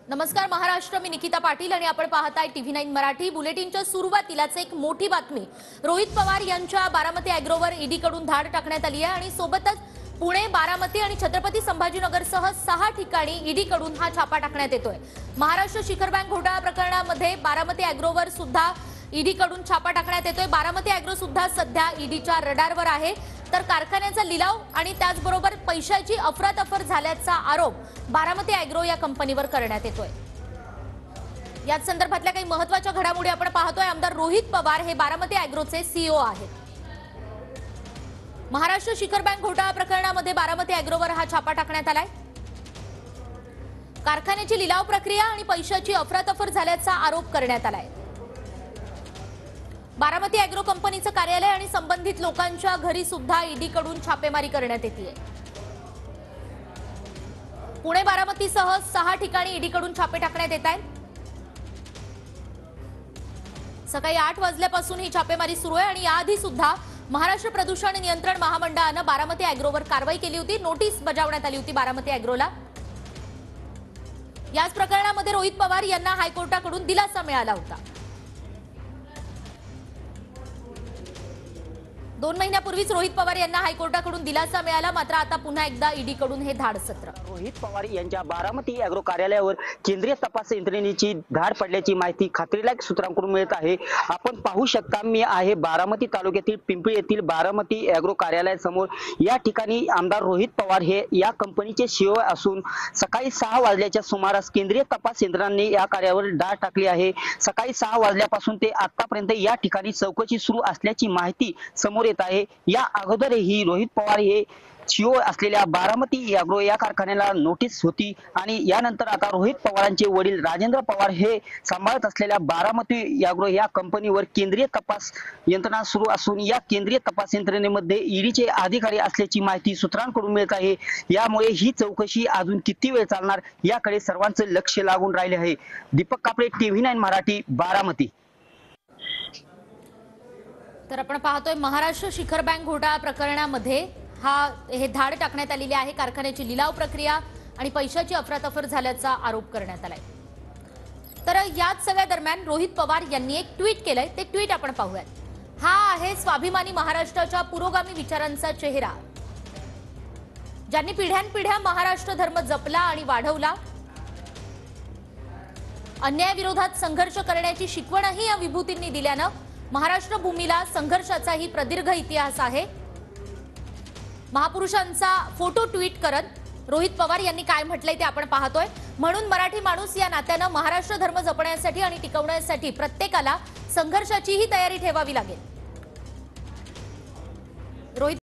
नमस्कार महाराष्ट्र, मी निकिता पाटील आणि आपण पाहताय TV9 मराठी। बुलेटिनच्या सुरुवातीलाच एक मोठी बातमी। रोहित पवार यांच्या बारामती ॲग्रोवर ईडीकडून धाड टाकण्यात आली आहे आणि सोबतच पुणे, बारामती आणि छत्रपती संभाजीनगरसह 6 ठिकाणी ईडीकडून हा छापा टाकण्यात येतोय। महाराष्ट्र शिखर बँक घोटाळा प्रकरणामध्ये बारामती ॲग्रोवर सुद्धा ईडीकडून छापा टाकण्यात येतोय। बारामती ॲग्रो सुद्धा सध्या ईडीच्या रडारवर आहे। तर कारखान्याचा लिलाव आणि त्याचबरोबर पैशाची अफरातफर झाल्याचा आरोप बारामती ॲग्रो या कंपनीवर करण्यात येतोय। याच संदर्भातल्या काही महत्त्वाच्या घडामोडी आपण पाहतोय। आमदार रोहित पवार हे बारामती ॲग्रोचे सीईओ आहेत। महाराष्ट्र शिखर बँक घोटाळा प्रकरणामध्ये बारामती ॲग्रोवर हा छापा टाकण्यात आलाय। कारखान्याची लिलाव प्रक्रिया आणि पैशाची अफरातफर झाल्याचा आरोप करण्यात आलाय। बारामती ॲग्रो कंपनीचं कार्यालय आणि संबंधित लोकांच्या घरी सुद्धा ईडीकडून छापेमारी करण्यात येते। पुणे, बारामतीसह 6 ठिकाणी ईडीकडून छापे टाकण्यात येत आहेत। सकाळी 8 वाजल्यापासून ही छापेमारी सुरू आहे आणि याआधी सुद्धा महाराष्ट्र प्रदूषण नियंत्रण महामंडळाने बारामती ॲग्रोवर कारवाई केली होती। नोटीस बजावण्यात आली होती बारामती ॲग्रोला। याच प्रकरणामध्ये रोहित पवार यांना हायकोर्टाकडून दिलासा मिळाला होता। 2 महिन्यापूर्वीच रोहित पवार यांना हायकोर्टाकडून दिलासा मिळाला, मात्र आता पुन्हा एकदा ईडीकडून हे धाड सत्र। रोहित पवार यांच्या बारामती ॲग्रो कार्यालयावर केंद्रीय तपास यंत्रणेची धाड पडल्याची माहिती खात्रीलायक सूत्रांकडून मिळत आहे। आपण पाहू शकता, मी आहे बारामती तालुक्यातील पिंपळी येथील बारामती ॲग्रो कार्यालयासमोर। या ठिकाणी आमदार रोहित पवार हे या कंपनीचे सीईओ असून सकाळी 6 वाजल्याच्या सुमारास केंद्रीय तपास यंत्रणांनी या कार्यालयावर धाड टाकली आहे। सकाळी 6 वाजल्यापासून ते आतापर्यंत या ठिकाणी चौकशी सुरू असल्याची माहिती समोर येत आहे। या अगोदरही रोहित पवार हे सीईओ असलेल्या बारामती ॲग्रो या कारखान्याला नोटीस होती आणि यानंतर आता रोहित पवारांचे वडील राजेंद्र पवार हे सांभाळत असलेल्या बारामती ॲग्रो या कंपनीवर केंद्रीय तपास यंत्रणा सुरू असून या केंद्रीय तपास यंत्रणेमध्ये ईडीचे अधिकारी असल्याची माहिती सूत्रांकडून मिळत आहे। यामुळे ही चौकशी अजून किती वेळ चालणार याकडे सर्वांचं लक्ष लागून राहिले आहे। दीपक कापडे, TV9 मराठी, बारामती। तर आपण पाहतोय महाराष्ट्र शिखर बँक घोटाळा प्रकरणामध्ये हे धाड टाकण्यात आलेली आहे। कारखान्याची लिलाव प्रक्रिया आणि पैशाची अफरातफर झाल्याचा आरोप करण्यात आलाय। तर याच सगळ्या दरम्यान रोहित पवार यांनी एक ट्विट केलंय, ते ट्विट आपण पाहूयात। हा आहे स्वाभिमानी महाराष्ट्राच्या पुरोगामी विचारांचा चेहरा, ज्यांनी पिढ्यानपिढ्या महाराष्ट्र धर्म जपला आणि वाढवला। अन्यायाविरोधात संघर्ष करण्याची शिकवणही या विभूतींनी दिल्यानं महाराष्ट्र भूमीला संघर्षाचाही प्रदीर्घ इतिहास आहे। महापुरुषांचा फोटो ट्विट करत रोहित पवार यांनी काय म्हटलंय ते आपण पाहतोय। म्हणून मराठी माणूस या नात्यानं महाराष्ट्र धर्म जपण्यासाठी आणि टिकवण्यासाठी प्रत्येकाला संघर्षाचीही तयारी ठेवावी लागेल। रोहित